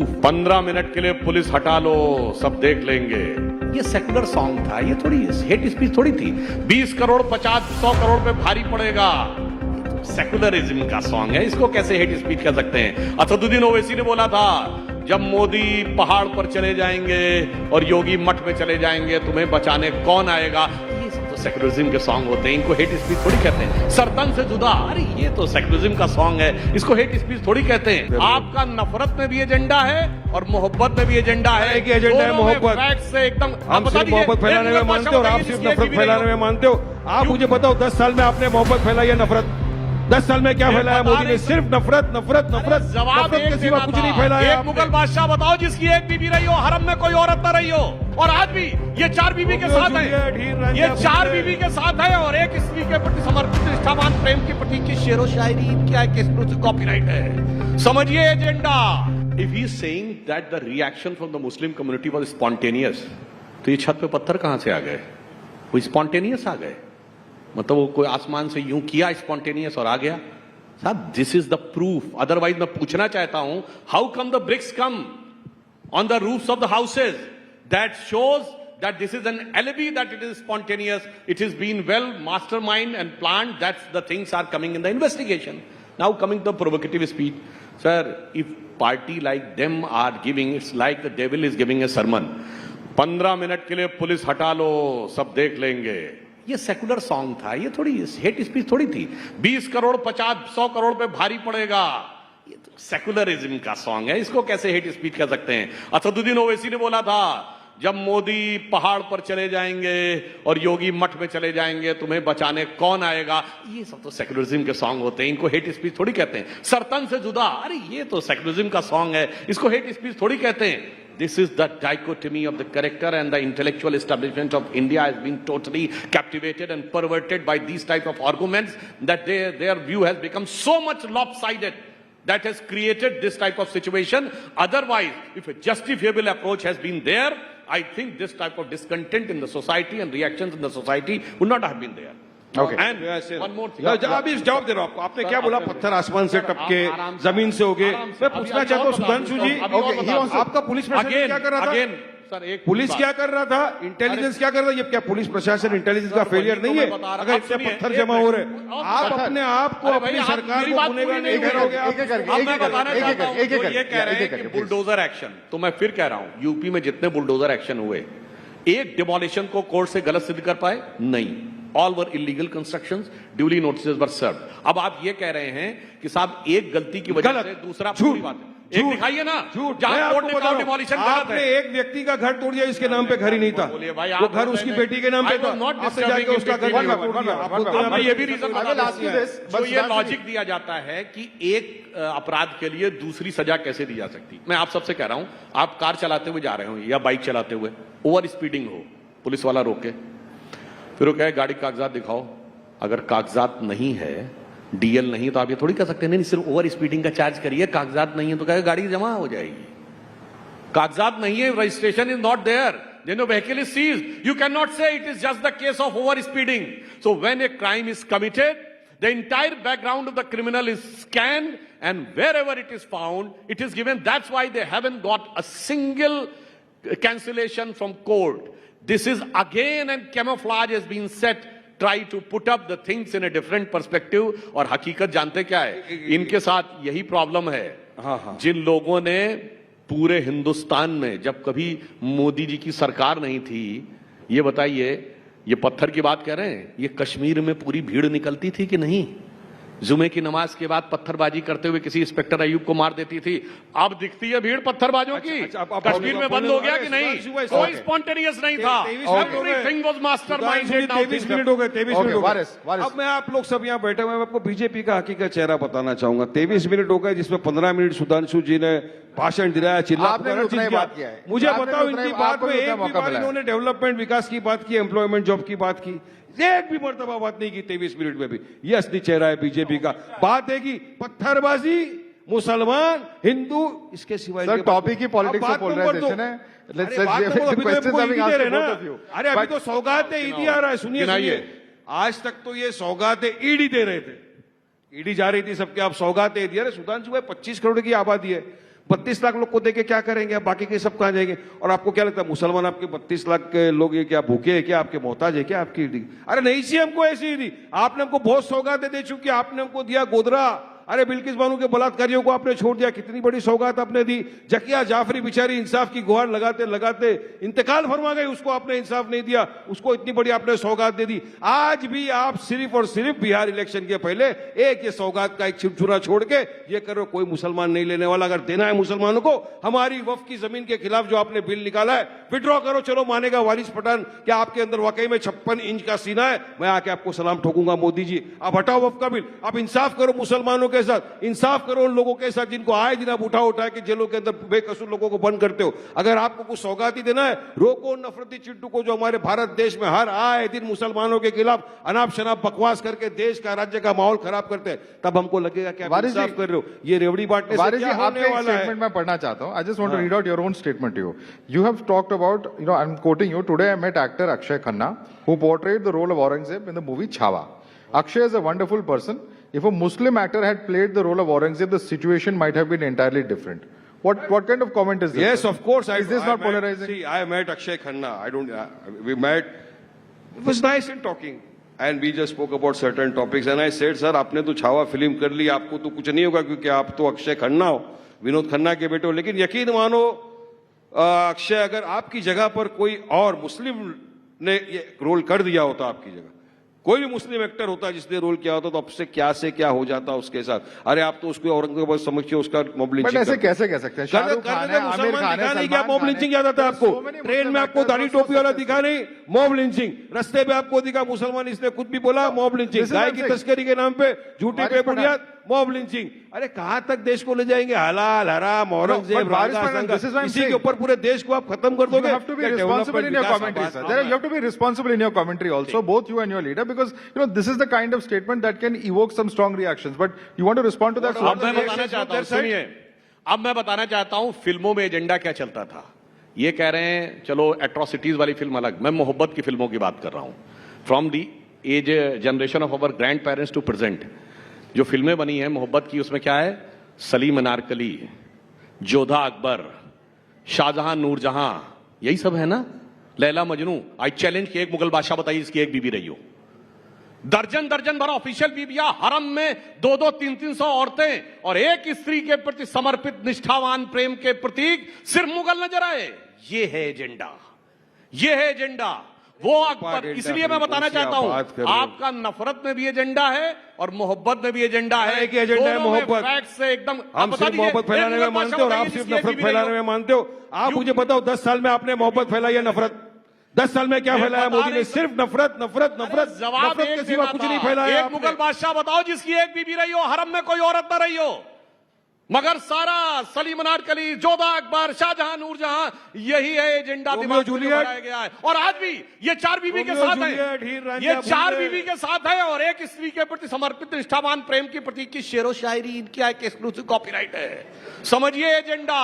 Proof. 15 minute के लिए police हटा लो, सब देख लेंगे। ये सेकुलर सॉन्ग था, ये थोड़ी हेट स्पीच थोड़ी थी। 20 करोड़ 50-100 करोड़ पे भारी पड़ेगा, सेकुलरिज्म का सॉन्ग है, इसको कैसे हेट स्पीच कर सकते हैं? असदुद्दीन ओवैसी ने बोला था जब मोदी पहाड़ पर चले जाएंगे और योगी मठ में चले जाएंगे तुम्हें बचाने कौन आएगा। ये सब तो सेकुलरिज्म के सॉन्ग होते हैं, इनको हेट स्पीच थोड़ी कहते हैं। सरतन से जुदा, अरे ये तो सेकुलरिज्म का सॉन्ग है, इसको हेट स्पीच थोड़ी कहते हैं। आपका नफरत में भी एजेंडा है और मोहब्बत में भी एजेंडा है। एक एजेंडा है मोहब्बत, फैक्ट से एकदम। हम सिर्फ मोहब्बत फैलाने में मानते हो और आप सिर्फ नफरत फैलाने में मानते हो। आप मुझे बताओ 10 साल में आपने मोहब्बत फैलाई है नफरत? 10 साल में क्या फैलाया मोदी ने? सिर्फ नफरत नफरत नफरत, जवाब नफरत के सिवा कुछ नहीं फैलाया। एक मुगल बादशाह बताओ जिसकी एक बीवी रही हो, हरम में कोई औरत न रही हो, और आज भी ये 4 बीवी के साथ है, ये 4 बीवी के साथ है और एक स्त्री के प्रति समर्पित निष्ठावान प्रेम के प्रतीक की शेरो शायरी क्या है, कॉपीराइट है। समझिए agenda. If he is saying that the reaction from the Muslim community was spontaneous, तो ये छत पे पत्थर कहां से आ गए? वो स्पॉन्टेनियस आ गए, मतलब वो कोई आसमान से यूं किया स्पॉन्टेनियस और आ गया। साहब this is the proof. Otherwise मैं पूछना चाहता हूं, how come the bricks come on the roofs of the houses? That shows that this is an alibi that it is spontaneous. It is been well mastermind and planned. That's the things are coming in the investigation. Now coming to the provocative speech, sir, if party like them are giving, it's like the devil is giving a sermon. 15 minute के लिए police हटा लो, सब देख लेंगे। ये secular song था, ये थोड़ी हेट स्पीच थोड़ी थी। 20 करोड़ 50-100 करोड़ पे भारी पड़ेगा, ये तो सेकुलरिज्म का सॉन्ग है, इसको कैसे हेट स्पीच कर सकते हैं? असदुद्दीन ओवैसी ने बोला था जब मोदी पहाड़ पर चले जाएंगे और योगी मठ में चले जाएंगे तुम्हें बचाने कौन आएगा। ये सब तो सेकुलरिज्म के सॉन्ग होते हैं, इनको हेट स्पीच थोड़ी कहते हैं। सरतन से जुदा, अरे ये तो सेकुलरिज्म का सॉन्ग है, इसको हेट स्पीच थोड़ी कहते हैं। This is the dichotomy of the character, and the intellectual establishment of India has been totally captivated and perverted by these type of arguments, that their view has become so much lopsided that has created this type of situation. Otherwise, if a justifiable approach has been there, I think this type of discontent in the society and reactions in the society would not have been there. Okay. And one more thing. अभी जवाब दे रहा हूं आपको। आपने क्या बोला? पत्थर आसमान से टपके, जमीन से हो गए। मैं पूछना चाहता हूं सुधांशु जी, आपका पुलिस प्रशासन क्या कर रहा था? सर, एक पुलिस क्या कर रहा था? इंटेलिजेंस क्या कर रहा था? ये क्या पुलिस प्रशासन इंटेलिजेंस का फेलियर नहीं है? अगर इतने पत्थर जमा हो रहे, आप अपने आप को अपनी सरकार को गुनहगार नहीं ठहराओगे? ये कह रहे हैं कि बुलडोजर एक्शन, तो मैं फिर कह रहा हूं यूपी में जितने बुलडोजर एक्शन हुए, एक डिमोलिशन को कोर्ट से गलत सिद्ध कर पाए? नहीं। All were illegal constructions, duly notices were served. अब आप ये कह रहे हैं कि साहब एक गलती की वजह से दूसरा पूरी बात है। एक दिखाइए ना जहां कोर्ट ने कहा डिमोलिशन गलत है। एक व्यक्ति का घर तोड़ दिया, इसके नाम पे घर ही नहीं था, वो घर उसकी बेटी के नाम पे था, आपसे जाके उसका घर तोड़ दिया। ये भी रीजन जो ये लॉजिक दिया जाता है कि एक अपराध के लिए दूसरी सजा कैसे दी जा सकती। मैं आप सबसे कह रहा हूं, आप कार चलाते हुए जा रहे हो या बाइक चलाते हुए, ओवर स्पीडिंग हो, पुलिस वाला रोके, फिर वो कहे गाड़ी कागजात दिखाओ, अगर कागजात नहीं है, डीएल नहीं, तो आप ये थोड़ी कह सकते नहीं सिर्फ ओवर स्पीडिंग का चार्ज करिए, कागजात नहीं है तो कहे गाड़ी जमा हो जाएगी। कागजात नहीं है, registration is not there, then your vehicle is seized. You cannot say it is just the case of over speeding. So when a crime is committed, the entire background of the criminal is scanned, and wherever it is found, it is given. That's why they haven't got a single cancellation from court. This is again, and camouflage has been set, try to put up the things in a different perspective. और हकीकत जानते क्या है, इनके साथ यही problem है। जिन लोगों ने पूरे हिंदुस्तान में, जब कभी मोदी जी की सरकार नहीं थी, ये बताइए, ये पत्थर की बात कह रहे हैं, ये कश्मीर में पूरी भीड़ निकलती थी कि नहीं? जुमे की नमाज के बाद पत्थरबाजी करते हुए किसी इंस्पेक्टर अयूब को मार देती थी। अब दिखती है भीड़ पत्थरबाजों की। कश्मीर में बंद हो गया कि नहीं? कोई स्पॉन्टेनियस नहीं था, एवरीथिंग वाज मास्टरमाइंडेड। 23 मिनट हो गए, 23 मिनट हो गए। अब मैं आप लोग सब यहाँ बैठे हुए, मैं आपको बीजेपी का हकीकत चेहरा बताना चाहूंगा। 23 मिनट हो गए, जिसमें 15 मिनट सुधांशु जी ने भाषण दिलाया, चिल्ला किया। मुझे बताओ, इनकी बात में एक भी बार इन्होंने डेवलपमेंट, विकास की बात की, एम्प्लॉयमेंट, जॉब की बात की? एक भी मर्तबा बात नहीं की 23 मिनट में भी। ये असली चेहरा है बीजेपी का। बात है कि पत्थरबाजी, मुसलमान, हिंदू, इसके सिवाय टॉपिक की पॉलिटिक्स से बोल रहे हैं। अरे अभी तो सौगात ईडी आ रहा है, सुनिए। आज तक तो ये सौगात ईडी दे रहे थे, ईडी जा रही थी सबके, आप सौगात दे दिया। सुधांशु भाई 25 करोड़ की आबादी है, 32 लाख लोग को देके क्या करेंगे आप? बाकी के सब कहां जाएंगे? और आपको क्या लगता है मुसलमान आपके 32 लाख के लोग ये क्या भूखे है क्या? आपके मोहताज है क्या आपकी? अरे नहीं सी हमको ऐसी दी, आपने हमको बहुत सौगातें दे चुकी, आपने हमको दिया गोदरा, अरे बिल्किस बानो के बलात्कारियों को आपने छोड़ दिया, कितनी बड़ी सौगात आपने दी। जकिया जाफरी बेचारी इंसाफ की गुहार लगाते लगाते इंतकाल फरमा गई, उसको आपने इंसाफ नहीं दिया, उसको इतनी बड़ी आपने सौगात दे दी। आज भी आप सिर्फ और सिर्फ बिहार इलेक्शन के पहले एक ये सौगात का एक छिपछुरा छोड़ के ये करो, कोई मुसलमान नहीं लेने वाला। अगर देना है मुसलमानों को हमारी वक्फ की जमीन के खिलाफ जो आपने बिल निकाला है, विड्रॉ करो, चलो मानेगा वारिस पठान, क्या आपके अंदर वाकई में 56 इंच का सीना है? मैं आके आपको सलाम ठोकूंगा मोदी जी। आप हटाओ वक्फ का बिल, आप इंसाफ करो मुसलमानों के साथ, इंसाफ करो उन लोगों के साथ जिनको आए दिन आप उठा के जेलों के अंदर बेकसूर लोगों को बंद करते हो। अगर आपको कुछ सौगात ही देना है, रोको नफरती चिट्टू को जो हमारे भारत देश में हर आए दिन मुसलमानों के खिलाफ अनाप शनाप बकवास करके देश का राज्य का माहौल खराब करते हैं, तब हमको लगेगा कि आप इंसाफ कर रहे हो। ये रेवड़ी बांटने से क्या होने वाला है? मैं पढ़ना चाहता हूं। I just want to read out your own statement to you. You have talked about, I am quoting you, today I met actor Akshaye Khanna who portrayed the role of Aurangzeb in the movie Chhawa. Akshay is a wonderful person. If a Muslim actor had played the role of Aurangzeb, the situation might have been entirely different. What kind of comment is this? Yes, of course. Is this not polarizing? See, I met Akshay Khanna. We met. It was nice in talking. And we just spoke about certain topics. And I said, sir, आपने तो Chhaava film कर ली, आपको तो कुछ नहीं होगा क्योंकि आप तो अक्षय खन्ना हो, विनोद खन्ना के बेटे हो। लेकिन यकीन मानो अक्षय, अगर आपकी जगह पर कोई और मुस्लिम ने ये रोल कर दिया होता, आपकी जगह कोई भी मुस्लिम एक्टर होता जिसने रोल किया होता, तो अब से क्या हो जाता उसके साथ। अरे आप तो उसको औरंगाबाद समझ के उसका मॉब लिंचिंग ऐसे कैसे कह सकते हैं? शाहरुख खान है, आमिर खान है, नहीं क्या मॉब लिंचिंग याद आता है आपको? ट्रेन में आपको दाढ़ी टोपी वाला दिखा नहीं, मॉब लिंचिंग। रस्ते पे आपको दिखा मुसलमान, इसने खुद भी बोला मॉब लिंचिंग। गाय की तस्करी के नाम पे झूठी पे बुनियाद मॉब लिंचिंग। अरे कहां तक देश को ले जाएंगे? हलाल हराम औरंगजेब इसी के ऊपर पूरे देश को आप खत्म कर दोगे। You have to be responsible in your commentary, sir. You have to be responsible in your commentary also, both you and your leader, because this is the kind of statement that can evoke some strong reactions. But you want to respond to that? अब मैं बताना चाहता हूं, सुनिए, अब मैं बताना चाहता हूं फिल्मों में एजेंडा क्या चलता था। ये कह रहे हैं चलो एट्रोसिटीज वाली फिल्म अलग, मैं मोहब्बत की फिल्मों की बात कर रहा हूं। From the age generation of our grandparents to present जो फिल्में बनी हैं मोहब्बत की, उसमें क्या है? सलीम अनारकली, जोधा अकबर, शाहजहां नूरजहां, यही सब है ना? लैला मजनू। आई चैलेंज कि एक मुगल बादशाह बताइए इसकी एक बीबी रही हो। दर्जन दर्जन भर ऑफिशियल बीबियां, हरम में 2-2, 300 औरतें और एक स्त्री के प्रति समर्पित निष्ठावान प्रेम के प्रतीक सिर्फ मुगल नजर आए। ये है एजेंडा, ये है एजेंडा। वो अकबर, इसलिए मैं बताना चाहता हूं आपका नफरत में भी एजेंडा है और मोहब्बत में भी एजेंडा है। एक एजेंडा है मोहब्बत से एकदम। हम सिर्फ मोहब्बत फैलाने में मानते हो और आप सिर्फ नफरत फैलाने में मानते हो। आप मुझे बताओ 10 साल में आपने मोहब्बत फैलाई है नफरत? 10 साल में क्या फैलाया मोदी ने? सिर्फ नफरत नफरत नफरत, नफरत के सिवा कुछ नहीं फैलाया। एक मुगल बादशाह बताओ जिसकी एक बीबी रही हो, हरम में कोई औरत न रही हो, मगर सारा सलीम अनारकली, जोधा अकबर, शाहजहां नूरजहां, यही है एजेंडा दिमाग में बनाया गया है। और आज भी ये 4 बीवी के साथ है, ये 4 बीवी के साथ है और एक स्त्री के प्रति समर्पित निष्ठावान प्रेम की प्रतीक की शेरो शायरी इनकी एक एक्सक्लूसिव कॉपीराइट है। समझिए एजेंडा,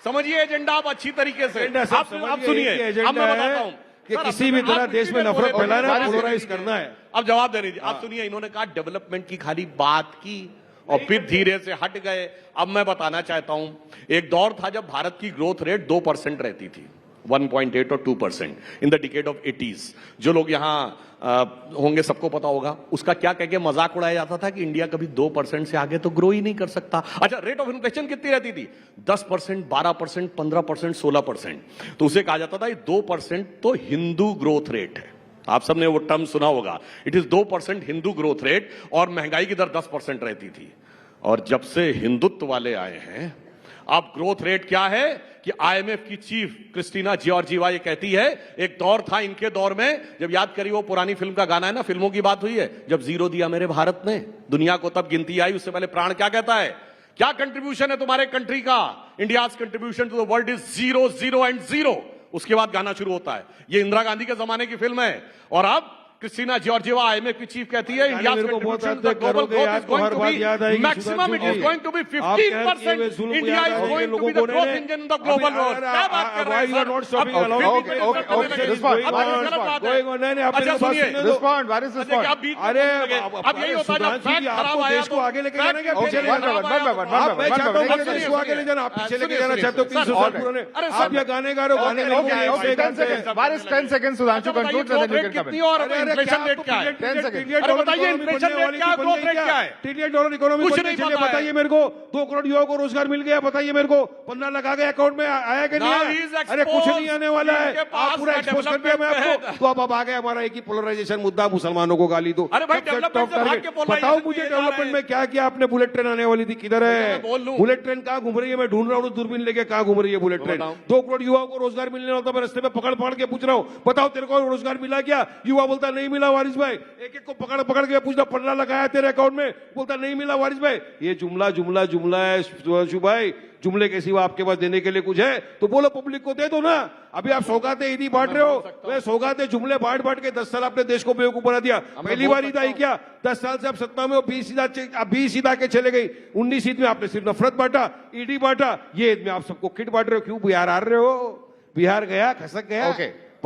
समझिए एजेंडा आप अच्छी तरीके से। आप सुनिए, अब मैं बताता हूं कि किसी भी तरह देश में नफरत फैलाना है, पोलराइज करना है। अब जवाब दे दीजिए। आप सुनिए, इन्होंने कहा डेवलपमेंट की खाली बात की और फिर धीरे से हट गए। अब मैं बताना चाहता हूं, एक दौर था जब भारत की ग्रोथ रेट 2% रहती थी, 1.8 और 2% in the decade of 80s। जो लोग यहां होंगे सबको पता होगा उसका क्या कह के मजाक उड़ाया जाता था कि इंडिया कभी 2% से आगे तो ग्रो ही नहीं कर सकता। अच्छा, रेट ऑफ इन्फ्लेशन कितनी रहती थी? 10%, 12%, 15%, 16%। तो उसे कहा जाता था 2% तो हिंदू ग्रोथ रेट है। आप सबने वो टर्म सुना होगा, it is 2% Hindu growth rate, और महंगाई की दर 10% रहती थी। और जब से हिंदुत्व वाले आए हैं, अब ग्रोथ रेट क्या है कि आईएमएफ की चीफ क्रिस्टीना जॉर्जिवा ये कहती है, एक दौर था इनके दौर में, जब याद करिए वो पुरानी फिल्म का गाना है ना, फिल्मों की बात हुई है, जब जीरो दिया मेरे भारत ने दुनिया को तब गिनती आई। उससे पहले प्राण क्या कहता है? क्या कंट्रीब्यूशन है तुम्हारे कंट्री का? India's contribution to the world is 0, 0 and 0। उसके बाद गाना शुरू होता है। ये इंदिरा गांधी के जमाने की फिल्म है। और अब क्रिस्टीना जॉर्जिवा IMF की चीफ कहती है इंडिया मेरे को बहुत contribution to हद the तक global करोगे, growth is आपको going हर to बात be याद आएगी, maximum, it is Sudhanshu going to be जी। आप कहते हैं 15%. जुल्म India याद is आएगी going to लोगों be the को, growth नहीं, engine in the global world. क्या बात कर रहे Why हैं you are sir? not stopping अब along? फिर भी Okay, करने okay, लगे। respond, अब ये गलत बात है। नहीं, आपने अच्छा बात सुनिए, सुनने दो। Respond, where is अच्छा, respond? आप बीच में अरे बोलने लगे। अब यही होता है जब सुधांशु फैक्ट जी, खराब आपको आया देश को आगे लेके जाना क्या? Okay, पीछे one लेके by one, one by one, आप one मैं by चाहता हूँ one. कि देश को आगे ले जाना, आप पीछे लेके जाना चाहते हो 300 साल पुराने। अरे आप यहाँ गाने गा रहे हो, गाने Okay, okay, 10 seconds. Where is 10 seconds, Sudhanshu concludes and then we can come कितनी in. और इन्फ्लेशन रेट क्या है? 10 seconds. अरे बताइए इन्फ्लेशन रेट क्या है, ग्रोथ रेट क्या है? $1 ट्रिलियन इकोनॉमी कुछ बनने नहीं चलिए, पता है। बताइए मेरे को 2 करोड़ युवाओं को रोजगार मिल गया, बताइए मेरे को 15 लाख आ गए अकाउंट में, आया कि नहीं Now he is आया? अरे कुछ नहीं आने वाला है, इनके पास आप पूरा का एक्सपोज कर दिया मैं development आपको। तो अब आ गया हमारा एक ही पोलराइजेशन मुद्दा, मुसलमानों को गाली दो। अरे भाई, सबसे development top से भाग target। के polarization बताओ में मुझे ये जा रहा डेवलपमेंट है। में क्या किया आपने? बुलेट ट्रेन आने वाली थी, किधर मैं है? बोल लूं। बुलेट ट्रेन कहाँ घूम रही है? मैं ढूंढ रहा हूँ दूरबीन लेके, कहाँ घूम रही है बुलेट ट्रेन? बताओ। 2 करोड़ युवाओं को रोजगार मिलने वाला था, मैं रास्ते में पकड़ पकड़ के पूछ रहा हूँ, बताओ तेरे को रोजगार मिला क्या? युवा बोलता नहीं मिला वारिस भाई। एक एक को पकड़ पकड़ के पूछना, 15 लगाया तेरे अकाउंट में, बोलता नहीं मिला वारिस भाई। ये जुमला जुमला जुमला है सुधांशु भाई, जुमले के सिवा आपके पास देने के लिए कुछ है तो बोलो, पब्लिक को दे दो ना। अभी आप सौगाते ईदी बांट रहे हो, वे सौगाते जुमले बांट बांट के 10 साल आपने देश को बेवकूफ बना दिया। पहली बार ईद आई क्या? 10 साल से आप सत्ता में हो, 20 ईद आके चले गई। 19 ईद में आपने सिर्फ नफरत बांटा, ईडी बांटा, ये ईद में आप सबको किट बांट रहे हो। क्यों बिहार हार रहे हो? बिहार गया, खसक गया। Okay.